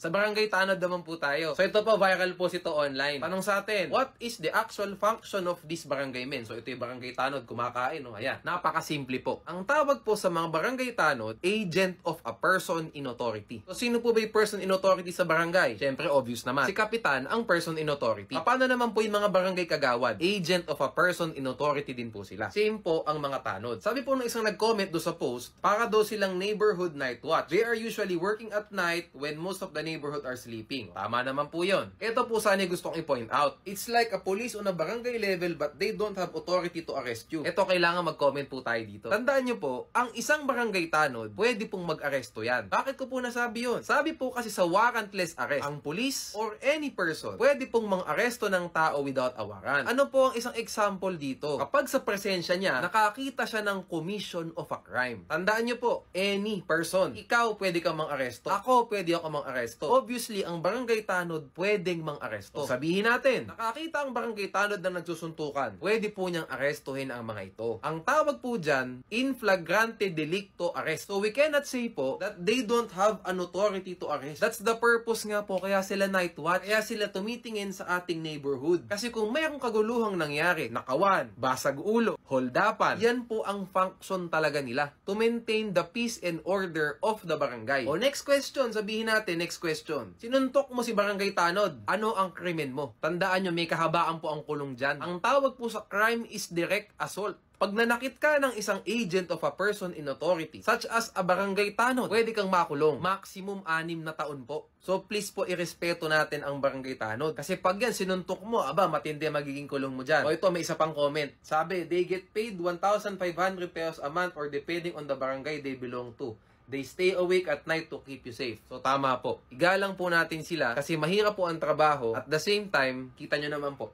Sa barangay tanod naman po tayo. So ito po, viral post ito online. Tanong sa atin, what is the actual function of this barangay men? So ito yung barangay tanod, kumakain. No? Ayan, napakasimple po. Ang tawag po sa mga barangay tanod, agent of a person in authority. So sino po ba yung person in authority sa barangay? Siyempre, obvious naman. Si Kapitan ang person in authority. Paano naman po yung mga barangay kagawad? Agent of a person in authority din po sila. Same po ang mga tanod. Sabi po ng isang nag-comment do sa post, para daw silang neighborhood night watch. They are usually working at night when most of the neighborhood are sleeping. Tama naman po yun. Ito po sana gustong i-point out. It's like a police on a barangay level but they don't have authority to arrest you. Ito kailangan mag-comment po tayo dito. Tandaan nyo po, ang isang barangay tanod, pwede pong mag-aresto yan. Bakit ko po nasabi yun? Sabi po kasi sa warrantless arrest, ang police or any person, pwede pong mang-aresto ng tao without a warrant. Ano po ang isang example dito? Kapag sa presensya niya, nakakita siya ng commission of a crime. Tandaan nyo po, any person. Ikaw, pwede kang mang-aresto. Ako, pwede ako mang-aresto. Obviously, ang barangay tanod pwedeng mang-aresto. Sabihin natin, nakakita ang barangay tanod na nagsusuntukan. Pwede po niyang arestuhin ang mga ito. Ang tawag po dyan, in flagrante delicto arrest. So we cannot say po that they don't have an authority to arrest. That's the purpose nga po kaya sila night watch. Kaya sila tumitingin sa ating neighborhood. Kasi kung mayroong kaguluhang nangyari, nakawan, basag ulo, holdapan, yan po ang function talaga nila to maintain the peace and order of the barangay. O next question, sabihin natin, next question. Sinuntok mo si barangay tanod. Ano ang krimen mo? Tandaan nyo, may kahabaan po ang kulong dyan. Ang tawag po sa crime is direct assault. Pag nanakit ka ng isang agent of a person in authority, such as a barangay tanod, pwede kang makulong. Maximum 6 na taon po. So please po, irespeto natin ang barangay tanod. Kasi pag yan, sinuntok mo, aba, matindi magiging kulong mo dyan. O ito, may isa pang comment. Sabi, they get paid 1,500 pesos a month or depending on the barangay they belong to. They stay awake at night to keep you safe. So tama po. Igalang po natin sila kasi mahirap po ang trabaho. At the same time, kita nyo naman po,